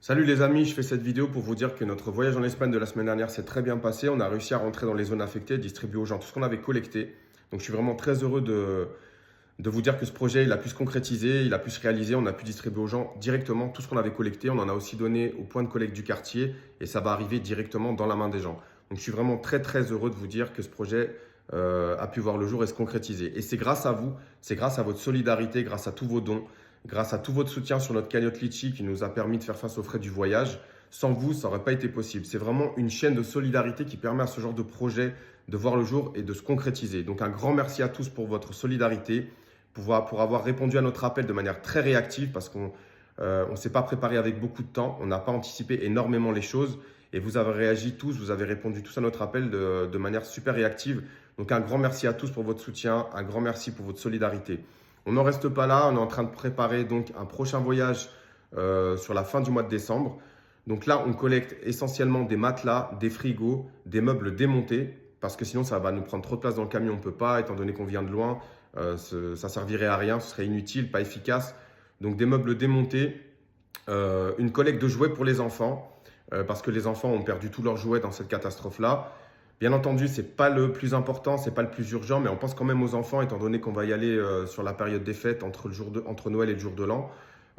Salut les amis, je fais cette vidéo pour vous dire que notre voyage en Espagne de la semaine dernière s'est très bien passé. On a réussi à rentrer dans les zones affectées, distribuer aux gens tout ce qu'on avait collecté. Donc je suis vraiment très heureux de vous dire que ce projet il a pu se concrétiser, il a pu se réaliser. On a pu distribuer aux gens directement tout ce qu'on avait collecté. On en a aussi donné au point de collecte du quartier et ça va arriver directement dans la main des gens. Donc je suis vraiment très heureux de vous dire que ce projet a pu voir le jour et se concrétiser. Et c'est grâce à vous, c'est grâce à votre solidarité, grâce à tous vos dons, grâce à tout votre soutien sur notre cagnotte Litchi qui nous a permis de faire face aux frais du voyage. Sans vous, ça n'aurait pas été possible. C'est vraiment une chaîne de solidarité qui permet à ce genre de projet de voir le jour et de se concrétiser. Donc un grand merci à tous pour votre solidarité, pour avoir répondu à notre appel de manière très réactive parce qu'on ne s'est pas préparé avec beaucoup de temps, on n'a pas anticipé énormément les choses et vous avez réagi tous, vous avez répondu tous à notre appel de manière super réactive. Donc un grand merci à tous pour votre soutien, un grand merci pour votre solidarité. On n'en reste pas là, on est en train de préparer donc un prochain voyage sur la fin du mois de décembre. Donc là, on collecte essentiellement des matelas, des frigos, des meubles démontés, parce que sinon ça va nous prendre trop de place dans le camion, on ne peut pas, étant donné qu'on vient de loin, ça servirait à rien, ce serait inutile, pas efficace. Donc des meubles démontés, une collecte de jouets pour les enfants, parce que les enfants ont perdu tous leurs jouets dans cette catastrophe-là. Bien entendu, ce n'est pas le plus important, ce n'est pas le plus urgent, mais on pense quand même aux enfants, étant donné qu'on va y aller sur la période des fêtes entre Noël et le jour de l'an.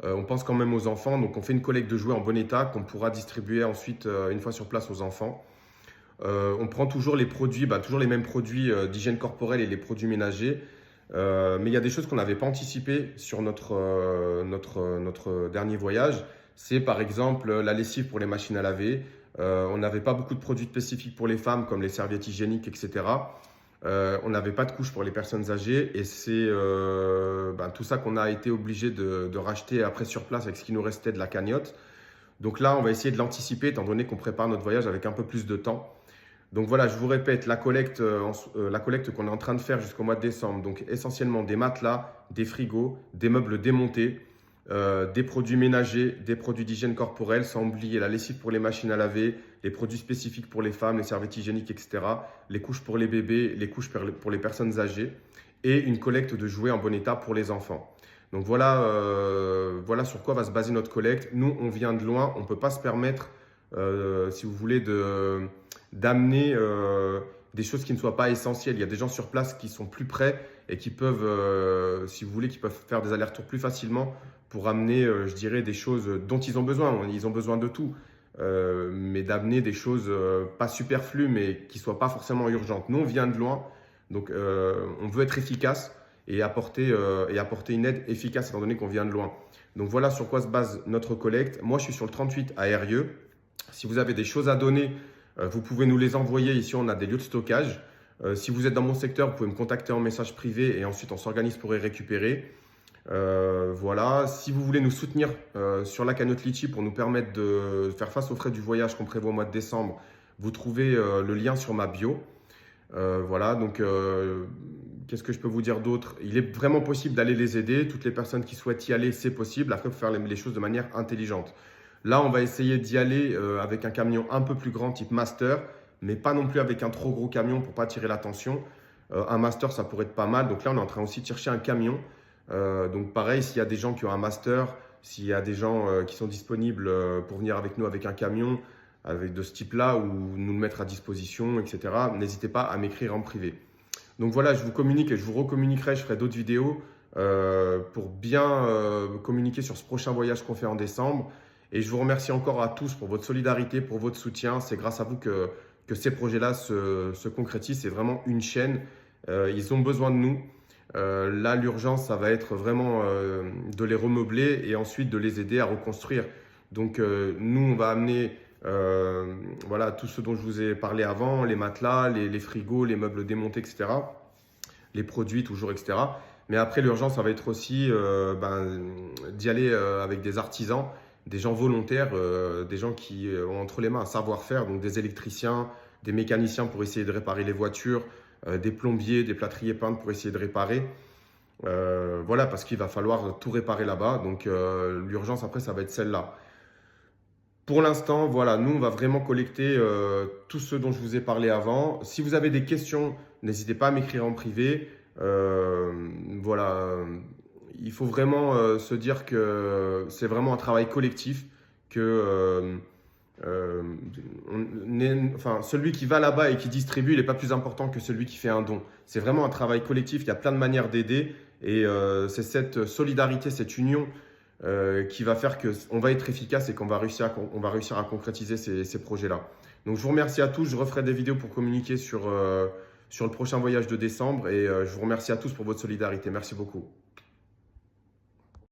On pense quand même aux enfants, donc on fait une collecte de jouets en bon état qu'on pourra distribuer ensuite une fois sur place aux enfants. On prend toujours les produits, toujours les mêmes produits d'hygiène corporelle et les produits ménagers. Mais il y a des choses qu'on n'avait pas anticipées sur notre dernier voyage. C'est par exemple la lessive pour les machines à laver. On n'avait pas beaucoup de produits spécifiques pour les femmes comme les serviettes hygiéniques, etc. On n'avait pas de couches pour les personnes âgées et c'est tout ça qu'on a été obligé de racheter après sur place avec ce qui nous restait de la cagnotte. Donc là, on va essayer de l'anticiper étant donné qu'on prépare notre voyage avec un peu plus de temps. Donc voilà, je vous répète, la collecte qu'on est en train de faire jusqu'au mois de décembre, donc essentiellement des matelas, des frigos, des meubles démontés, des produits ménagers, des produits d'hygiène corporelle, sans oublier la lessive pour les machines à laver, les produits spécifiques pour les femmes, les serviettes hygiéniques, etc., les couches pour les bébés, les couches pour les personnes âgées et une collecte de jouets en bon état pour les enfants. Donc voilà sur quoi va se baser notre collecte. Nous, on vient de loin, on ne peut pas se permettre, si vous voulez, d'amener des choses qui ne soient pas essentielles. Il y a des gens sur place qui sont plus près et qui peuvent, si vous voulez, qui peuvent faire des allers-retours plus facilement pour amener, je dirais, des choses dont ils ont besoin. Ils ont besoin de tout, mais d'amener des choses pas superflues, mais qui ne soient pas forcément urgentes. Nous, on vient de loin, donc on veut être efficace et apporter une aide efficace étant donné qu'on vient de loin. Donc voilà sur quoi se base notre collecte. Moi, je suis sur le 38 à Eyrieux. Si vous avez des choses à donner, vous pouvez nous les envoyer. Ici, on a des lieux de stockage. Si vous êtes dans mon secteur, vous pouvez me contacter en message privé et ensuite on s'organise pour y récupérer. Voilà. Si vous voulez nous soutenir sur la cagnotte Litchi pour nous permettre de faire face aux frais du voyage qu'on prévoit au mois de décembre, vous trouvez le lien sur ma bio. Voilà, donc qu'est-ce que je peux vous dire d'autre? Il est vraiment possible d'aller les aider. Toutes les personnes qui souhaitent y aller, c'est possible. Après, il faut faire les choses de manière intelligente. Là, on va essayer d'y aller avec un camion un peu plus grand, type Master, mais pas non plus avec un trop gros camion pour pas attirer l'attention. Un Master, ça pourrait être pas mal. Donc là, on est en train aussi de chercher un camion. Donc pareil, s'il y a des gens qui ont un Master, s'il y a des gens qui sont disponibles pour venir avec nous avec un camion, de ce type-là, ou nous le mettre à disposition, etc., n'hésitez pas à m'écrire en privé. Donc voilà, je vous communique et je vous recommuniquerai, je ferai d'autres vidéos pour bien communiquer sur ce prochain voyage qu'on fait en décembre. Et je vous remercie encore à tous pour votre solidarité, pour votre soutien. C'est grâce à vous que ces projets-là se concrétisent. C'est vraiment une chaîne. Ils ont besoin de nous. Là, l'urgence, ça va être vraiment de les remeubler et ensuite de les aider à reconstruire. Donc, nous, on va amener voilà, tout ce dont je vous ai parlé avant, les matelas, les frigos, les meubles démontés, etc. Les produits toujours, etc. Mais après, l'urgence, ça va être aussi d'y aller avec des artisans, des gens volontaires, des gens qui ont entre les mains un savoir-faire, donc des électriciens, des mécaniciens pour essayer de réparer les voitures, des plombiers, des plâtriers peintres pour essayer de réparer. Voilà, parce qu'il va falloir tout réparer là-bas. Donc l'urgence, après, ça va être celle-là. Pour l'instant, voilà, nous, on va vraiment collecter tout ce dont je vous ai parlé avant. Si vous avez des questions, n'hésitez pas à m'écrire en privé. Voilà, il faut vraiment se dire que c'est vraiment un travail collectif, que enfin, celui qui va là-bas et qui distribue, il n'est pas plus important que celui qui fait un don. C'est vraiment un travail collectif, il y a plein de manières d'aider et c'est cette solidarité, cette union qui va faire qu'on va être efficace et qu'on va réussir à concrétiser ces projets-là. Donc je vous remercie à tous, je referai des vidéos pour communiquer sur le prochain voyage de décembre et je vous remercie à tous pour votre solidarité. Merci beaucoup.